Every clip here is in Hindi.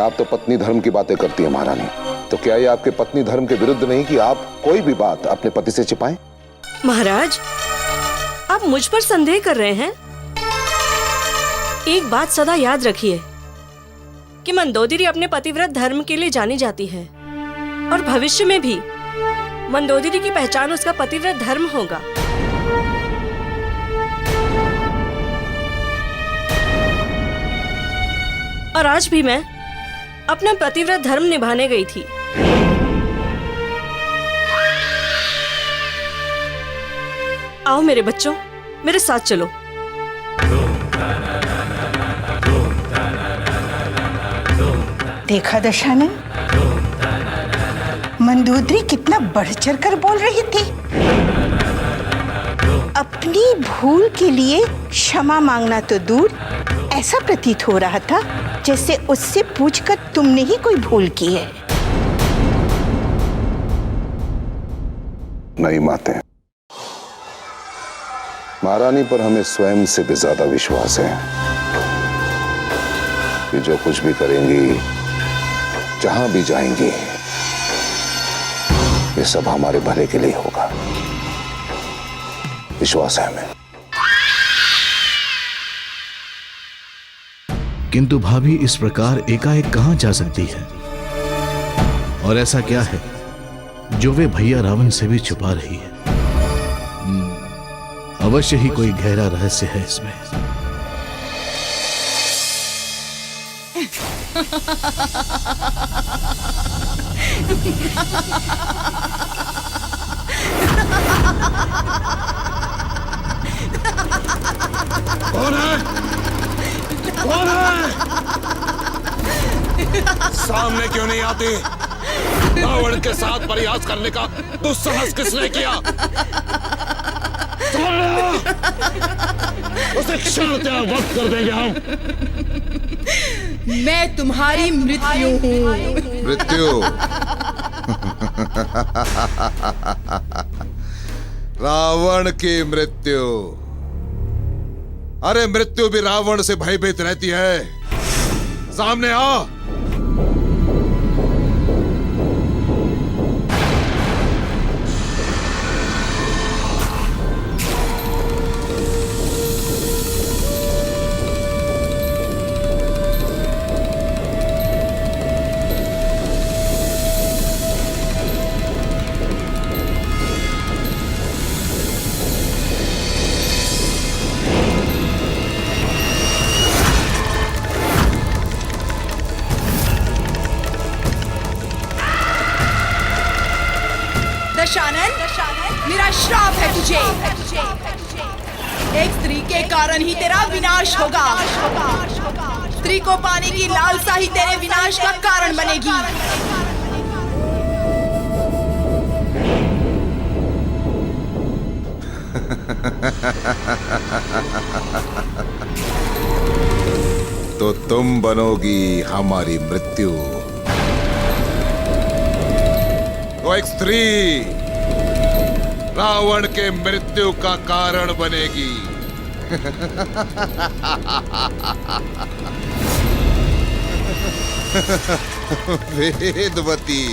आप तो पत्नी धर्म की बातें करती हैं महारानी, तो क्या ये आपके पत्नी धर्म के विरुद्ध नहीं कि आप कोई भी बात अपने पति से छिपाएं? महाराज, आप मुझ पर संदेह कर रहे हैं। एक बात सदा याद रखिए कि मंदोदरी अपने पतिव्रत धर्म के लिए जानी जाती है और भविष्य में भी मंदोदरी की पहचान उसका पतिव्रत धर्म होगा। और आज भी मैं अपना पतिव्रत धर्म निभाने गई थी। आओ मेरे बच्चों, मेरे साथ चलो। देखा दशानन, मंदोदरी कितना बढ़ चढ़ कर बोल रही थी। अपनी भूल के लिए क्षमा मांगना तो दूर, ऐसा प्रतीत हो रहा था जैसे उससे पूछकर तुमने ही कोई भूल की है। नहीं माते, महारानी पर हमें स्वयं से भी ज्यादा विश्वास है कि जो कुछ भी करेंगी, जहां भी जाएंगी, ये सब हमारे भले के लिए होगा। विश्वास है हमें। किंतु भाभी इस प्रकार एकाएक कहां जा सकती है? और ऐसा क्या है जो वे भैया रावण से भी छुपा रही है? अवश्य ही कोई गहरा रहस्य है इसमें। कौन है? कौन है? सामने क्यों नहीं आती? रावण के साथ प्रयास करने का दुस्साहस किसने किया? उसे क्षणतः वक्त कर देंगे हम। मैं तुम्हारी मृत्यु हूँ। मृत्यु? रावण की मृत्यु? अरे मृत्यु भी रावण से भयभीत रहती है। सामने आ। दशानन, मेरा श्राप है तुझे। एक स्त्री के कारण ही तेरा विनाश होगा। स्त्री को पाने की लालसा ही तेरे विनाश का कारण बनेगी। तो तुम बनोगी हमारी मृत्यु। वो एक स्त्री रावण के मृत्यु का कारण बनेगी। वेदवती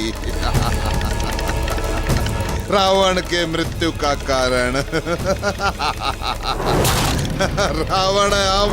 रावण के मृत्यु का कारण। रावण हम।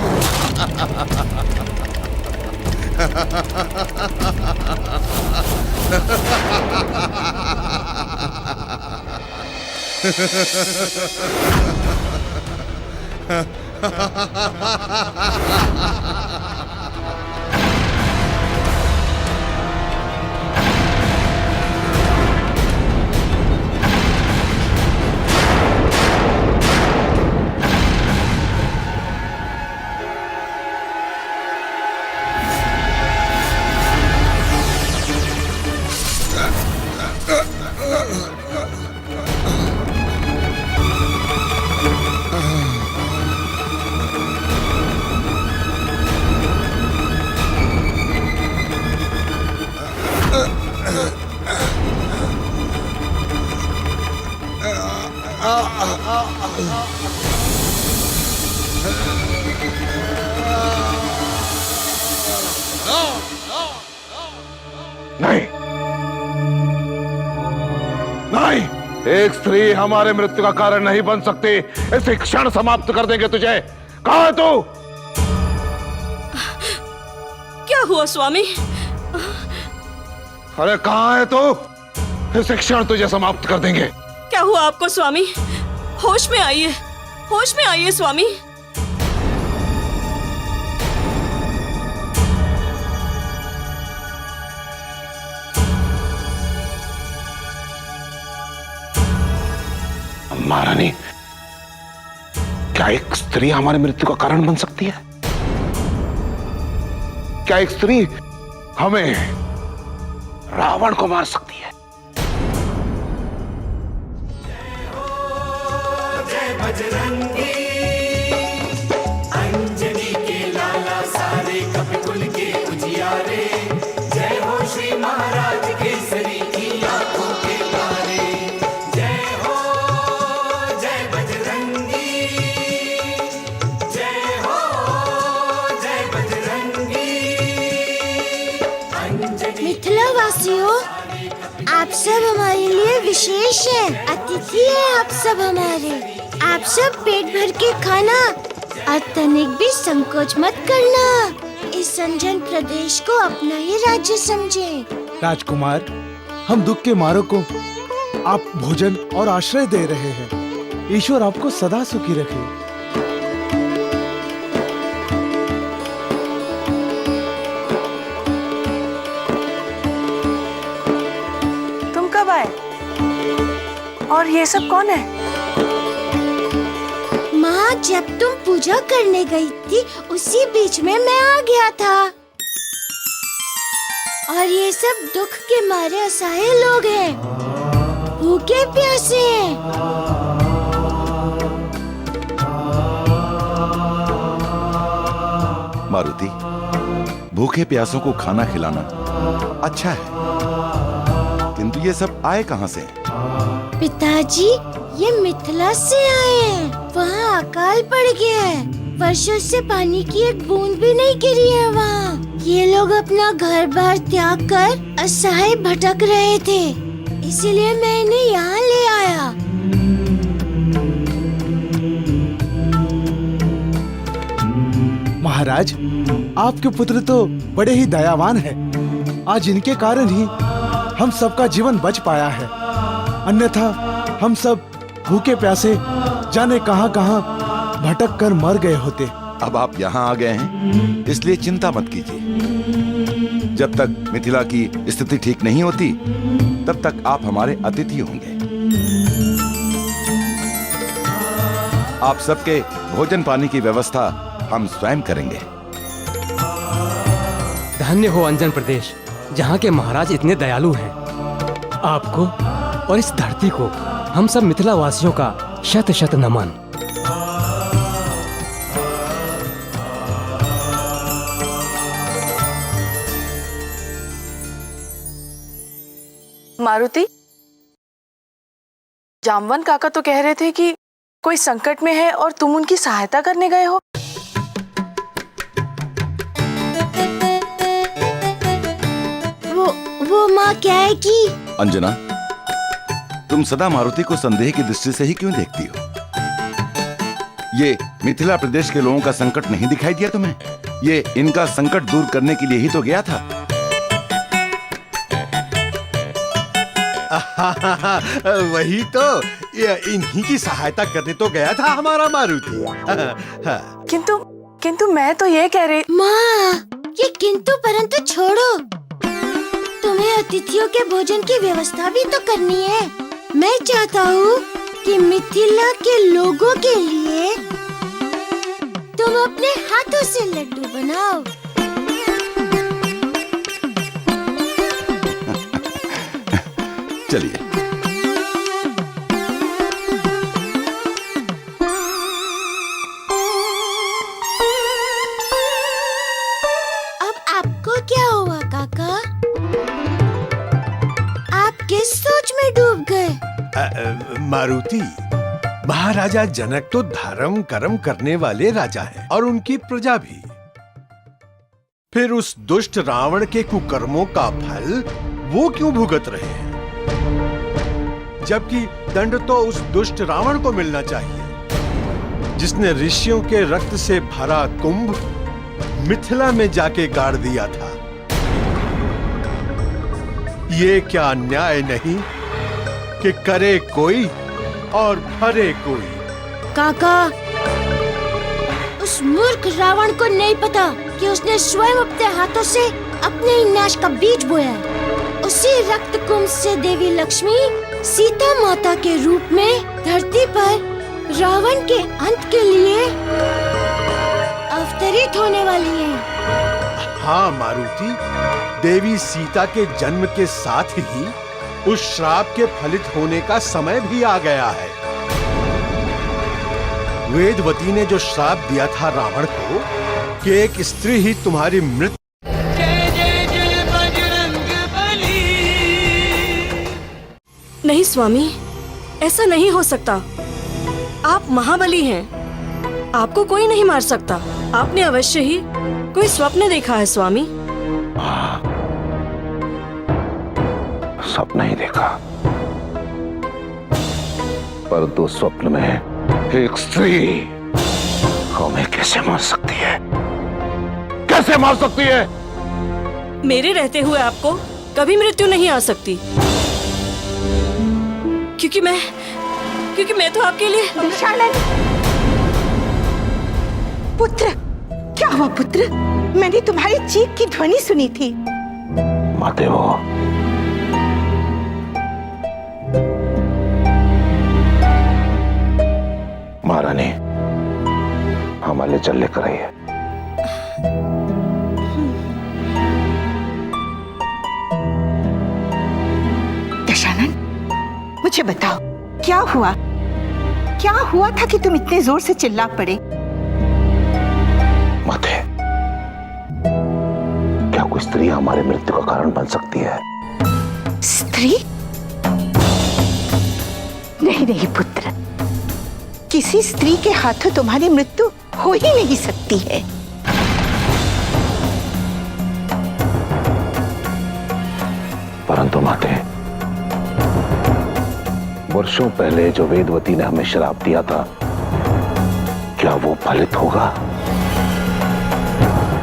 नहीं नहीं, एक स्त्री हमारे मृत्यु का कारण नहीं बन सकती। इसी क्षण समाप्त कर देंगे तुझे। कहां है तू? क्या हुआ स्वामी? अरे कहां है तू? इसी क्षण तुझे समाप्त कर देंगे। क्या हुआ आपको स्वामी? होश में आइए, होश में आइए स्वामी। महारानी, क्या एक स्त्री हमारी मृत्यु का कारण बन सकती है? क्या एक स्त्री हमें रावण को मार सकती है? अंजनी के लाला सारे कपिकुल के उजियारे, जय हो श्री महाराज केसरी की आंखों के तारे, जय हो जय बजरंगी, जय हो जय बजरंगी। मिथिला वासियों, आप सब हमारे लिए विशेष हैं, अतिथि हैं आप सब हमारे। आप सब पेट भर के खाना और तनिक भी संकोच मत करना। इस संजन प्रदेश को अपना ही राज्य समझें। राजकुमार, हम दुख के मारों को आप भोजन और आश्रय दे रहे हैं। ईश्वर आपको सदा सुखी रखे। तुम कब आए? और ये सब कौन है? माँ, जब तुम पूजा करने गई थी उसी बीच में मैं आ गया था। और ये सब दुख के मारे असहाय लोग हैं, भूखे प्यासे हैं। मारुति, भूखे प्यासों को खाना खिलाना अच्छा है, किंतु ये सब आए कहाँ से? पिताजी, ये मिथिला से आए हैं। वहाँ अकाल पड़ गया है, वर्षों से पानी की एक बूंद भी नहीं गिरी है वहाँ। ये लोग अपना घर बार त्याग कर असहाय भटक रहे थे, इसीलिए मैं इन्हें यहाँ ले आया। महाराज, आपके पुत्र तो बड़े ही दयावान हैं। आज इनके कारण ही हम सबका जीवन बच पाया है, अन्यथा हम सब भूखे प्यासे जाने कहां कहां भटक कर मर गए होते। अब आप यहाँ आ गए हैं, इसलिए चिंता मत कीजिए। जब तक मिथिला की स्थिति ठीक नहीं होती, तब तक आप हमारे अतिथि होंगे। आप सबके भोजन पानी की व्यवस्था हम स्वयं करेंगे। धन्य हो अंजन प्रदेश, जहाँ के महाराज इतने दयालु हैं। आपको और इस धरती को हम सब मिथिला वासियों का शत शत नमन। मारुति, जामवन काका तो कह रहे थे कि कोई संकट में है और तुम उनकी सहायता करने गए हो। वो माँ क्या है कि अंजना, तुम सदा मारुति को संदेह की दृष्टि से ही क्यों देखती हो? ये मिथिला प्रदेश के लोगों का संकट नहीं दिखाई दिया तुम्हें? ये इनका संकट दूर करने के लिए ही तो गया था। वही तो, इन्हीं की सहायता करने तो गया था हमारा मारुति। किंतु मैं तो ये कह रही। माँ, ये किंतु परंतु छोड़ो, तुम्हें अतिथियों के भोजन की व्यवस्था भी तो करनी है। मैं चाहता हूँ कि मिथिला के लोगों के लिए तुम अपने हाथों से लड्डू बनाओ। चलिए। अब आपको क्या हुआ काका? आप किस सोच में डूब गए? मारुति, महाराजा जनक तो धर्म कर्म करने वाले राजा हैं और उनकी प्रजा भी। फिर उस दुष्ट रावण के कुकर्मों का फल वो क्यों भुगत रहे हैं? जबकि दंड तो उस दुष्ट रावण को मिलना चाहिए जिसने ऋषियों के रक्त से भरा कुंभ मिथिला में जाके गाड़ दिया था। ये क्या न्याय नहीं कि करे कोई और भरे कोई? काका, उस मूर्ख रावण को नहीं पता कि उसने स्वयं अपने हाथों से अपने ही नाश का बीज बोया है। उसी रक्त कुंभ से देवी लक्ष्मी सीता माता के रूप में धरती पर रावण के अंत के लिए अवतरित होने वाली है। हाँ मारुति, देवी सीता के जन्म के साथ ही उस श्राप के फलित होने का समय भी आ गया है। वेदवती ने जो श्राप दिया था रावण को कि एक स्त्री ही तुम्हारी मृत्यु। नहीं स्वामी, ऐसा नहीं हो सकता। आप महाबली हैं, आपको कोई नहीं मार सकता। आपने अवश्य ही कोई स्वप्न देखा है स्वामी। स्वप्न नहीं देखा, परंतु स्वप्न में एक स्त्री हमें कैसे मार सकती है? कैसे मार सकती है? मेरे रहते हुए आपको कभी मृत्यु नहीं आ सकती, क्योंकि मैं तो आपके लिए। दशानन, पुत्र, क्या हुआ पुत्र? मैंने तुम्हारी चीख की ध्वनि सुनी थी। माते वो महारानी हमारे चल लेकर आई है। दशानन, मुझे बताओ क्या हुआ? क्या हुआ था कि तुम इतने जोर से चिल्ला पड़े? माते, क्या कोई स्त्री हमारे मृत्यु का कारण बन सकती है? स्त्री? नहीं नहीं पुत्र, किसी स्त्री के हाथों तुम्हारी मृत्यु हो ही नहीं सकती है। परंतु माते, वर्षों पहले जो वेदवती ने हमें श्राप दिया था, क्या वो फलित होगा?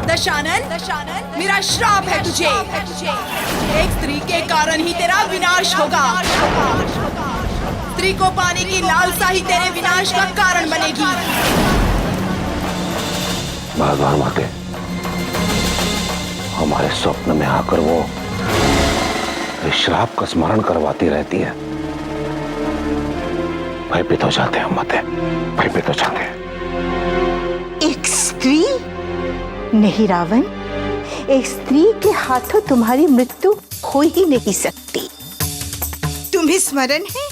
दशानन, मेरा श्राप है तुझे। एक स्त्री के कारण ही तेरा विनाश होगा। स्त्री को पाने की लालसा ही तेरे विनाश का कारण बनेगी। बार बार माते हमारे स्वप्न में आकर वो श्राप का स्मरण करवाती रहती है। भयभीत हो जाते हैं माते, भयभीत हो जाते हैं। एक स्त्री? नहीं रावण, एक स्त्री के हाथों तुम्हारी मृत्यु हो ही नहीं सकती। तुम्हें स्मरण है,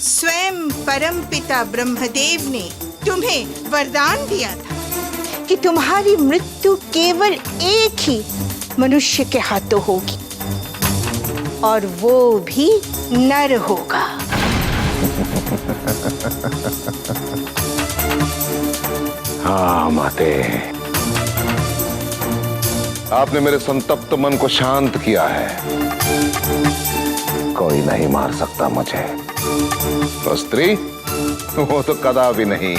स्वयं परम पिता ब्रह्मदेव ने तुम्हें वरदान दिया था कि तुम्हारी मृत्यु केवल एक ही मनुष्य के हाथों होगी, और वो भी नर होगा। हाँ माते, आपने मेरे संतप्त मन को शांत किया है। कोई नहीं मार सकता मुझे। तो स्त्री, वो तो कदापि नहीं।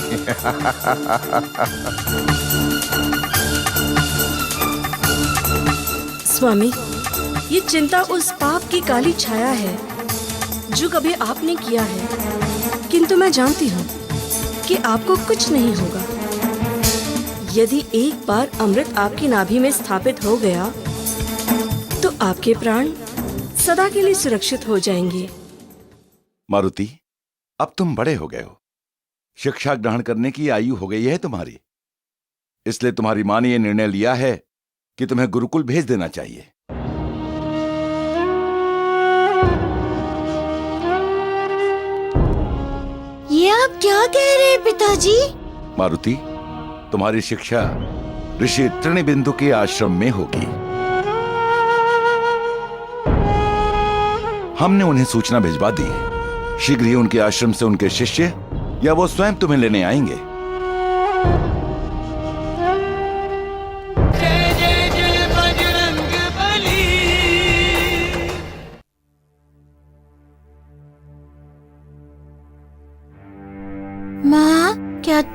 स्वामी, ये चिंता उस पाप की काली छाया है जो कभी आपने किया है, किंतु मैं जानती हूँ कि आपको कुछ नहीं होगा। यदि एक बार अमृत आपकी नाभि में स्थापित हो गया तो आपके प्राण सदा के लिए सुरक्षित हो जाएंगे। मारुति, अब तुम बड़े हो गए हो, शिक्षा ग्रहण करने की आयु हो गई है तुम्हारी। इसलिए तुम्हारी मां ने यह निर्णय लिया है कि तुम्हें गुरुकुल भेज देना चाहिए। ये आप क्या कह रहे हैं पिताजी? मारुति, तुम्हारी शिक्षा ऋषि तृणबिंदु के आश्रम में होगी। हमने उन्हें सूचना भिजवा दी है। शीघ्र ही उनके आश्रम से उनके शिष्य या वो स्वयं तुम्हें लेने आएंगे। जय जय जय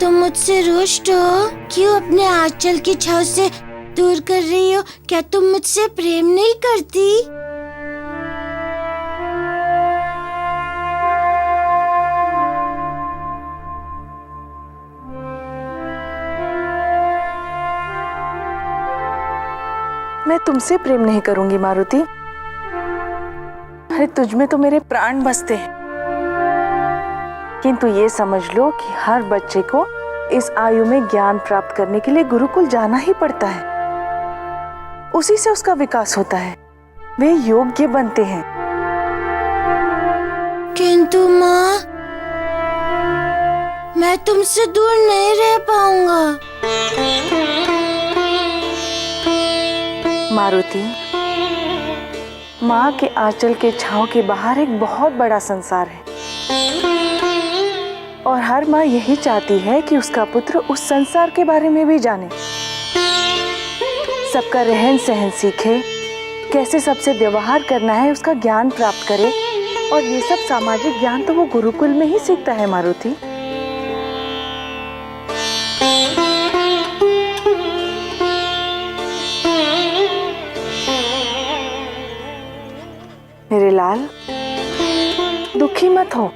तुम मुझसे रुष्ट हो? क्यों अपने आंचल की छाव से दूर कर रही हो? क्या तुम मुझसे प्रेम नहीं करती? मैं तुमसे प्रेम नहीं करूंगी मारुति। अरे तुझ में तो मेरे प्राण बसते हैं। किंतु ये समझ लो कि हर बच्चे को इस आयु में ज्ञान प्राप्त करने के लिए गुरुकुल जाना ही पड़ता है। उसी से उसका विकास होता है, वे योग्य बनते हैं। किंतु माँ, मैं तुमसे दूर नहीं रह पाऊंगा। मारुति, माँ के आंचल के छांव के बाहर एक बहुत बड़ा संसार है और हर माँ यही चाहती है कि उसका पुत्र उस संसार के बारे में भी जाने, सबका रहन सहन सीखे, कैसे सबसे व्यवहार करना है उसका ज्ञान प्राप्त करे। और ये सब सामाजिक ज्ञान तो वो गुरुकुल में ही सीखता है मारुति। मेरे लाल, दुखी मत हो।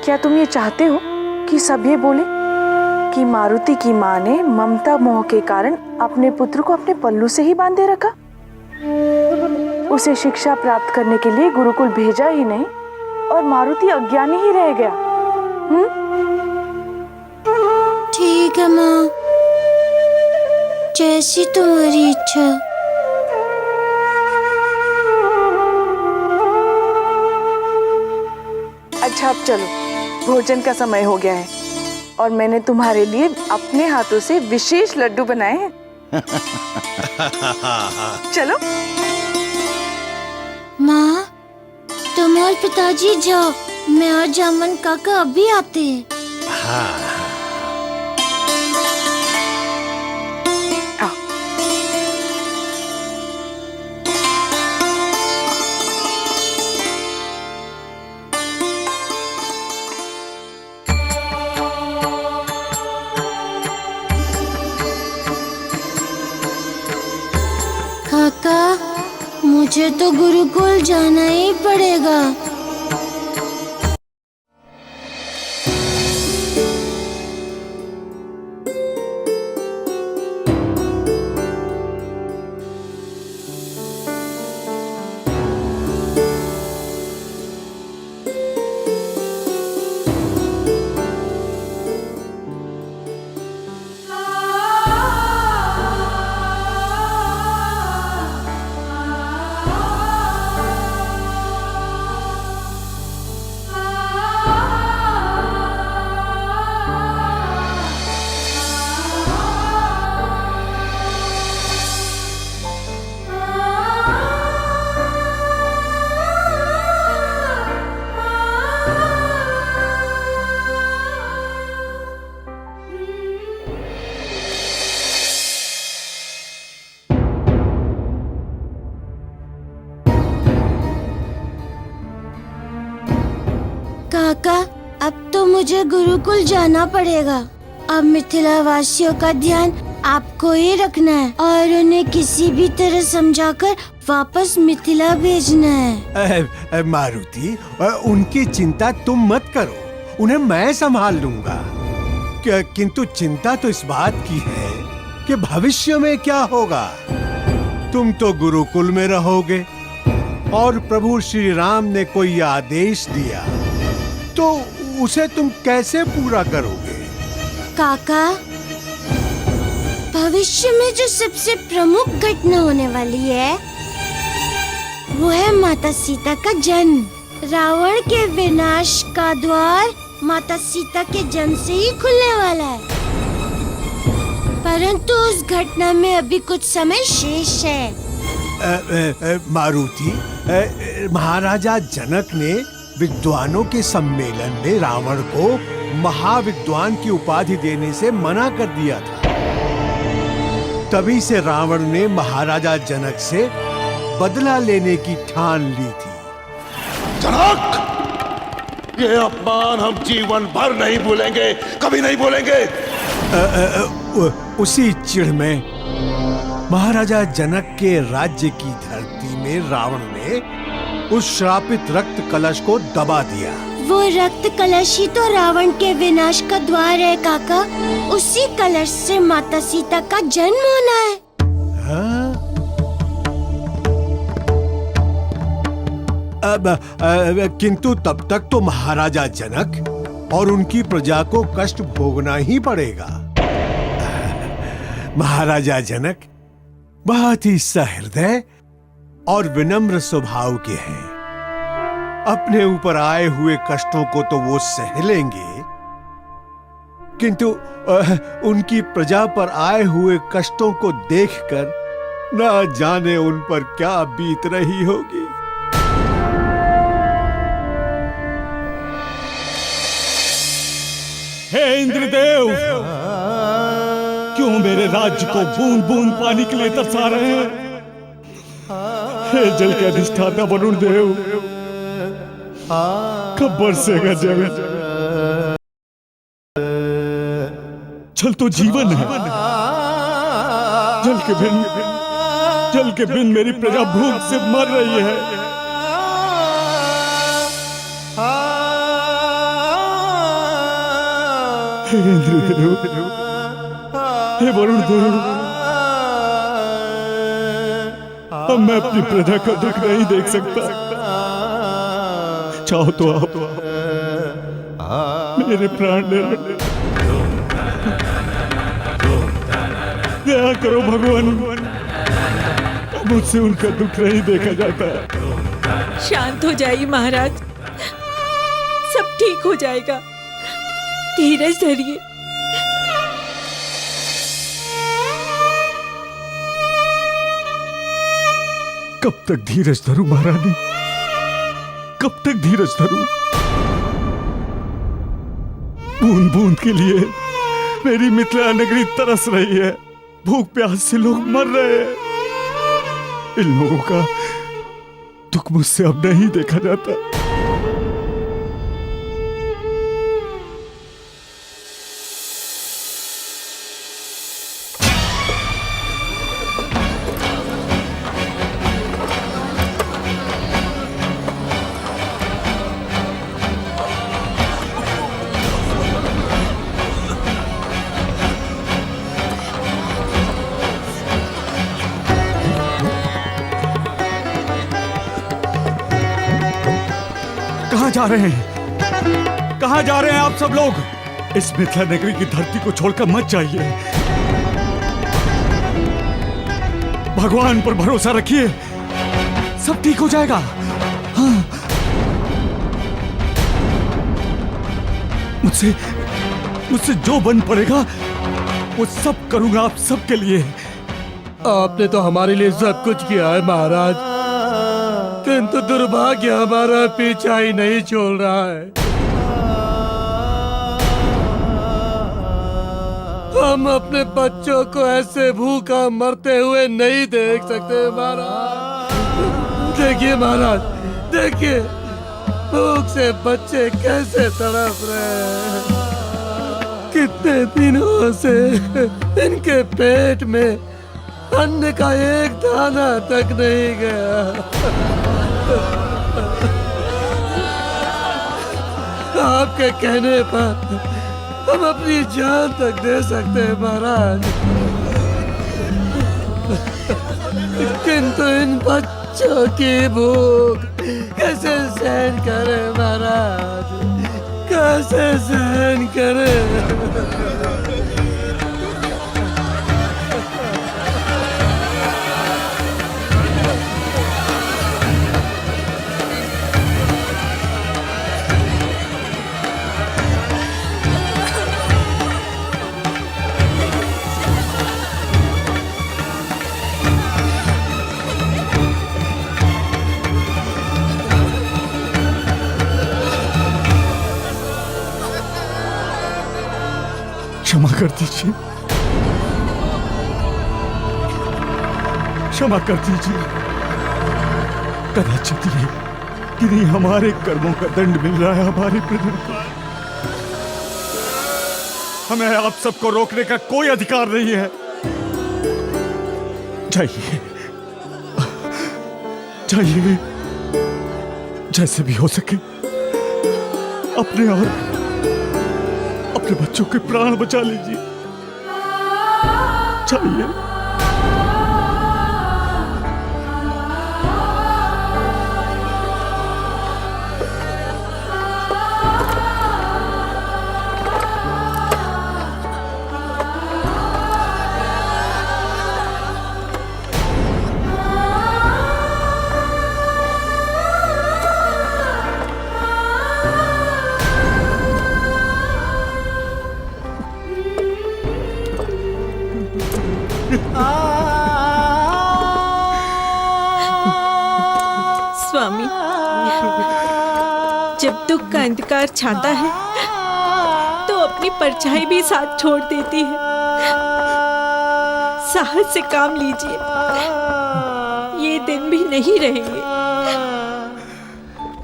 क्या तुम ये चाहते हो कि सब ये बोले कि मारुति की माँ ने ममता मोह के कारण अपने पुत्र को अपने पल्लू से ही बांधे रखा, उसे शिक्षा प्राप्त करने के लिए गुरुकुल भेजा ही नहीं और मारुति अज्ञानी ही रह गया? ठीक है माँ, जैसी तुम्हारी इच्छा। अच्छा, अब चलो, भोजन का समय हो गया है और मैंने तुम्हारे लिए अपने हाथों से विशेष लड्डू बनाए हैं। चलो। माँ, तुम और पिताजी जाओ, मैं और जामन काका अभी आते हैं। काका, मुझे तो गुरुकुल जाना ही पड़ेगा। काका, अब तो मुझे गुरुकुल जाना पड़ेगा। अब मिथिला वासियों का ध्यान आपको ही रखना है और उन्हें किसी भी तरह समझाकर वापस मिथिला भेजना है। मारुति, उनकी चिंता तुम मत करो, उन्हें मैं संभाल लूंगा। किंतु चिंता तो इस बात की है कि भविष्य में क्या होगा। तुम तो गुरुकुल में रहोगे और प्रभु श्री राम ने कोई आदेश दिया तो उसे तुम कैसे पूरा करोगे? काका, भविष्य में जो सबसे प्रमुख घटना होने वाली है वो है माता सीता का जन्म। रावण के विनाश का द्वार माता सीता के जन्म से ही खुलने वाला है, परंतु उस घटना में अभी कुछ समय शेष है। मारुति, महाराजा जनक ने विद्वानों के सम्मेलन में रावण को महाविद्वान की उपाधि देने से मना कर दिया था। तभी से रावण ने महाराजा जनक से बदला लेने की ठान ली थी। जनक, ये अपमान हम जीवन भर नहीं भूलेंगे, कभी नहीं भूलेंगे। उसी चिढ़ में महाराजा जनक के राज्य की धरती में रावण ने उस श्रापित रक्त कलश को दबा दिया। वो रक्त कलश ही तो रावण के विनाश का द्वार है काका। उसी कलश से माता सीता का जन्म होना है। हाँ? किंतु तब तक तो महाराजा जनक और उनकी प्रजा को कष्ट भोगना ही पड़ेगा। महाराजा जनक बहुत ही सहृदय और विनम्र स्वभाव के हैं। अपने ऊपर आए हुए कष्टों को तो वो सह लेंगे, किंतु उनकी प्रजा पर आए हुए कष्टों को देखकर न जाने उन पर क्या बीत रही होगी। हे इंद्रदेव, क्यों मेरे राज्य को बूंद बूंद पानी के लिए तरसा रहे हैं? हे जल के अधिष्ठाता वरुण देव, कब बरसेगा जल? जल तो जीवन है। जल के बिन मेरी प्रजा भूख से मर रही है। हे इंद्रदेव, हे वरुण देव, अब मैं अपनी प्रजा का दुख नहीं देख सकता। चाहो तो आप मेरे प्राण ले लो। दया करो भगवान, मुझसे उनका दुख नहीं देखा जाता। शांत हो जाइए महाराज, सब ठीक हो जाएगा। धीरज धरिए। कब तक धीरज धरूं महारानी, कब तक धीरज धरूं? बूंद बूंद के लिए मेरी मिथिला नगरी तरस रही है। भूख प्यास से लोग मर रहे हैं। इन लोगों का दुख मुझसे अब नहीं देखा जाता। कहां जा रहे हैं? कहां जा रहे हैं आप सब लोग? इस मिथिला नगरी की धरती को छोड़कर मत जाइए। भगवान पर भरोसा रखिए, सब ठीक हो जाएगा। हाँ। मुझसे जो बन पड़ेगा वो सब करूंगा आप सबके लिए। आपने तो हमारे लिए सब कुछ किया है महाराज, किंतु दुर्भाग्य हमारा पीछा ही नहीं छोड़ रहा है। हम अपने बच्चों को ऐसे भूखा मरते हुए नहीं देख सकते महाराज। देखिए महाराज, देखिए भूख से बच्चे कैसे तड़प रहे हैं। कितने दिनों से इनके पेट में अन्न का एक दाना तक नहीं गया। आपके कहने पर हम अपनी जान तक दे सकते हैं महाराज, किंतु इन बच्चों की भूख कैसे सहन करे महाराज, कैसे सहन करे। क्षमा कर दीजिए, क्षमा कर दीजिए। कदाचित कि नहीं हमारे कर्मों का दंड मिल रहा है हमारी प्रजा को। हमें आप सबको रोकने का कोई अधिकार नहीं है। जाइए जाइए, जैसे भी हो सके अपने और अपने बच्चों के प्राण बचा लीजिए। जाइए। स्वामी, जब दुख का अंधकार छाता है तो अपनी परछाई भी साथ छोड़ देती है। साहस से काम लीजिए, ये दिन भी नहीं रहेंगे।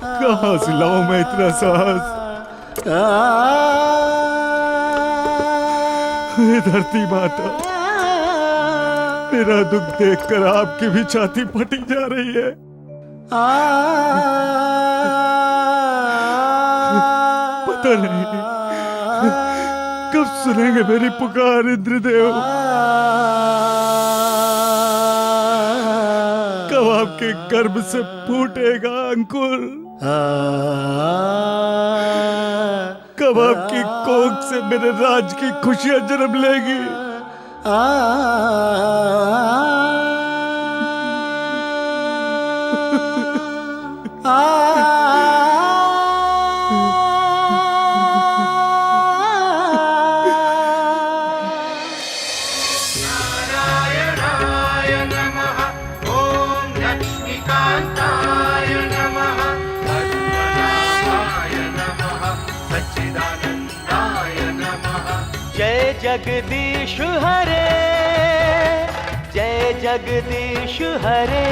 कहाँ से लाऊं मैं इतना साहस? हे धरती माता, मेरा दुख देखकर आपकी भी छाती फटी जा रही है। पता नहीं कब सुनेंगे मेरी पुकार इंद्रदेव, कब आपके गर्भ से फूटेगा अंकुर, कब आपकी कोख से मेरे राज की खुशियां जन्म लेगी। नारायणाय नमः। ओम लक्ष्मीकांताय नमः। पद्मनाभाय नमः। सच्चिदानंदाय नमः। जय जगदीश हरे, जय जगदीश हरे।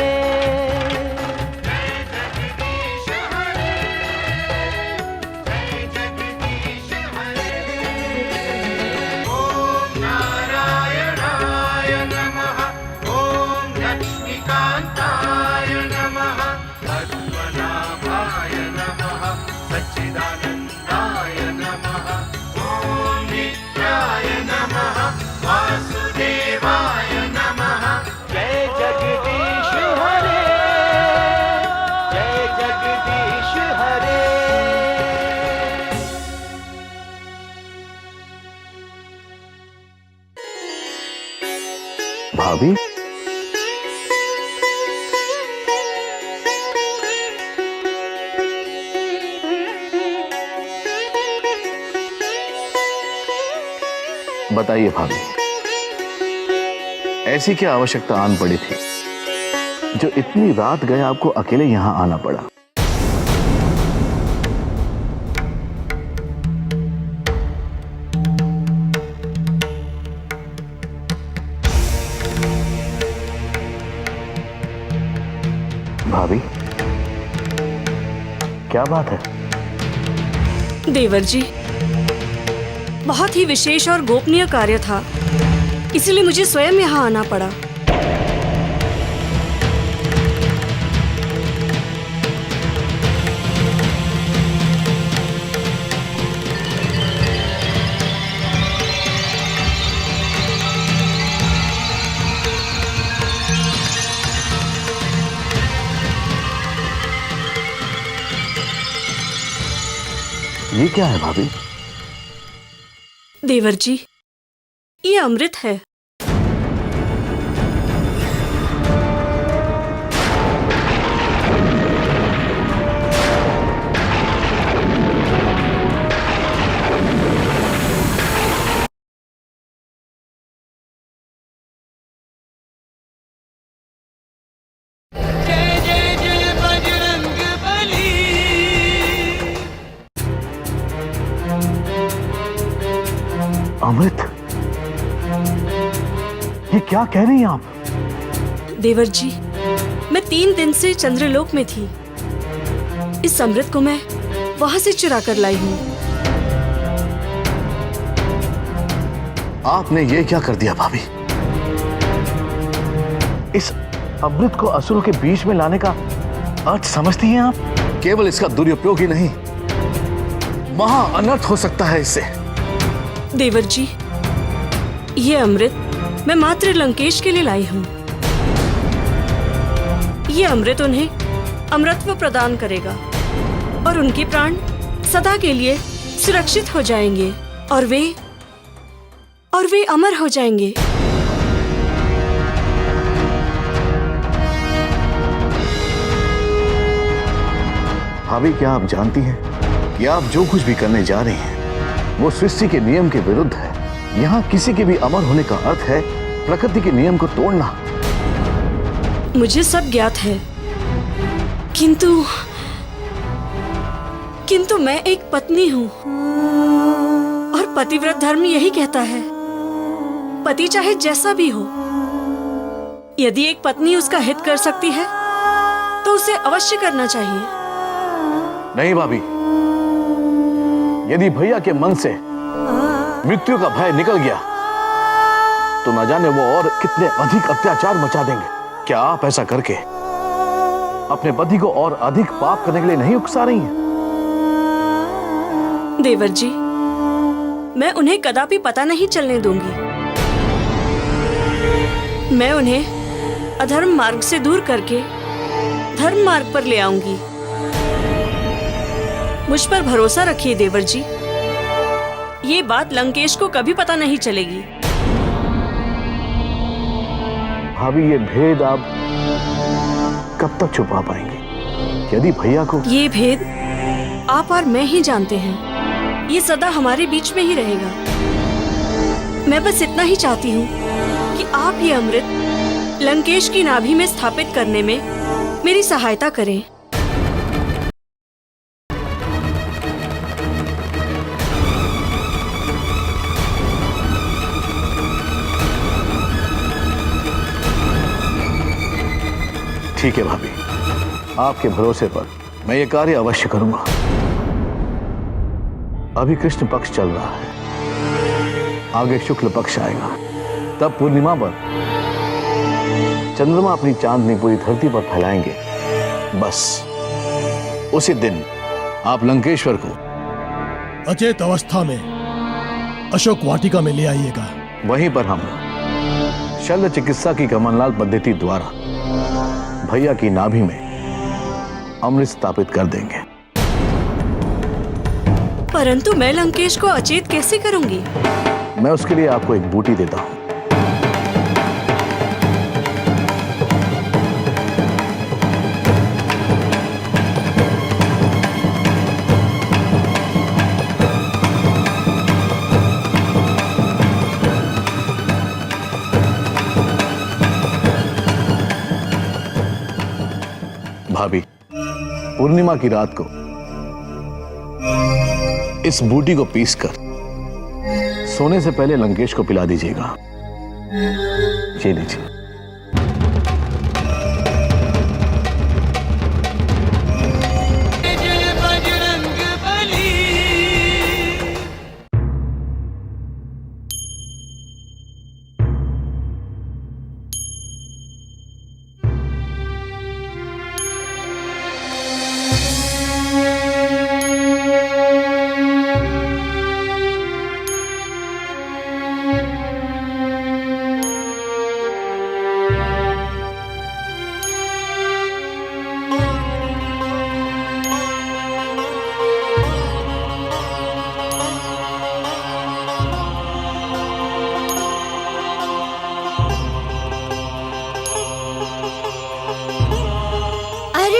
भाभी, बताइए भाभी, ऐसी क्या आवश्यकता आन पड़ी थी जो इतनी रात गए आपको अकेले यहां आना पड़ा? भाभी, क्या बात है? देवर जी, बहुत ही विशेष और गोपनीय कार्य था, इसलिए मुझे स्वयं यहाँ आना पड़ा। ये क्या है भाभी? देवर जी, ये अमृत है। अमृत, ये क्या कह रही हैं आप? देवर जी, मैं 3 दिन से चंद्रलोक में थी। इस अमृत को मैं वहां से चुरा कर लाई हूँ। आपने ये क्या कर दिया भाभी? इस अमृत को असुरों के बीच में लाने का अर्थ समझती हैं आप? केवल इसका दुरुपयोग ही नहीं, महा अनर्थ हो सकता है इससे। देवर जी, ये अमृत मैं मात्र लंकेश के लिए लाई हूँ। ये अमृत उन्हें अमरत्व प्रदान करेगा और उनके प्राण सदा के लिए सुरक्षित हो जाएंगे और वे अमर हो जाएंगे। भाभी, क्या आप जानती हैं कि आप जो कुछ भी करने जा रही हैं वो सृष्टि के नियम के विरुद्ध है। यहाँ किसी के भी अमर होने का अर्थ है प्रकृति के नियम को तोड़ना। मुझे सब ज्ञात है, किंतु मैं एक पत्नी हूँ और पतिव्रत धर्म यही कहता है, पति चाहे जैसा भी हो, यदि एक पत्नी उसका हित कर सकती है तो उसे अवश्य करना चाहिए। नहीं भाभी, यदि भैया के मन से मृत्यु का भय निकल गया तो न जाने वो और कितने अधिक अत्याचार मचा देंगे। क्या आप ऐसा करके अपने पति को और अधिक पाप करने के लिए नहीं उकसा रही हैं? देवर जी, मैं उन्हें कदापि पता नहीं चलने दूंगी। मैं उन्हें अधर्म मार्ग से दूर करके धर्म मार्ग पर ले आऊंगी। मुझ पर भरोसा रखिए देवर जी, ये बात लंकेश को कभी पता नहीं चलेगी। भाभी, ये भेद आप कब तक छुपा पाएंगे? यदि भैया को ये भेद आप और मैं ही जानते हैं, ये सदा हमारे बीच में ही रहेगा। मैं बस इतना ही चाहती हूँ कि आप ये अमृत लंकेश की नाभि में स्थापित करने में मेरी सहायता करें। ठीक है भाभी, आपके भरोसे पर मैं ये कार्य अवश्य करूंगा। अभी कृष्ण पक्ष चल रहा है, आगे शुक्ल पक्ष आएगा, तब पूर्णिमा पर चंद्रमा अपनी चांदनी पूरी धरती पर फैलाएंगे। बस उसी दिन आप लंकेश्वर को अचेत अवस्था में अशोक वाटिका में ले आइएगा। वहीं पर हम शल्य चिकित्सा की कमललाल पद्धति द्वारा भैया की नाभि में अमृत स्थापित कर देंगे। परंतु मैं लंकेश को अचेत कैसे करूंगी? मैं उसके लिए आपको एक बूटी देता हूं। भाभी, पूर्णिमा की रात को इस बूटी को पीसकर सोने से पहले लंकेश को पिला दीजिएगा। ये लीजिए।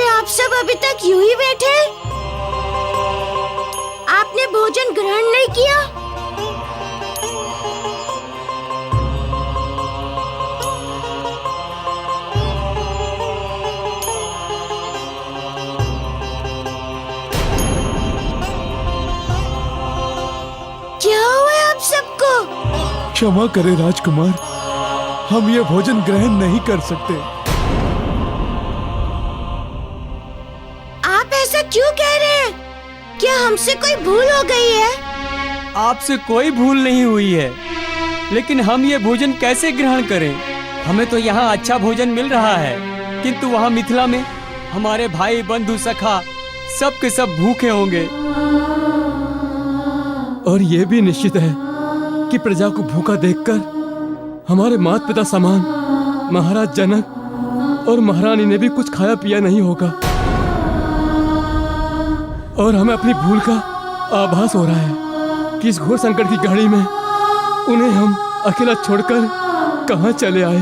आप सब अभी तक यूं ही बैठे? आपने भोजन ग्रहण नहीं किया? क्या हुआ आप सबको? क्षमा करें राजकुमार, हम ये भोजन ग्रहण नहीं कर सकते। आप ऐसा क्यों कह रहे हैं? क्या हमसे कोई भूल हो गई है? आपसे कोई भूल नहीं हुई है, लेकिन हम ये भोजन कैसे ग्रहण करें? हमें तो यहाँ अच्छा भोजन मिल रहा है, किंतु वहाँ मिथिला में हमारे भाई बंधु सखा सब के सब भूखे होंगे। और ये भी निश्चित है कि प्रजा को भूखा देखकर हमारे माता पिता समान महाराज जनक और महारानी ने भी कुछ खाया पिया नहीं होगा, और हमें अपनी भूल का आभास हो रहा है कि इस घोर संकट की घड़ी में उन्हें हम अकेला छोड़कर कहाँ चले आए।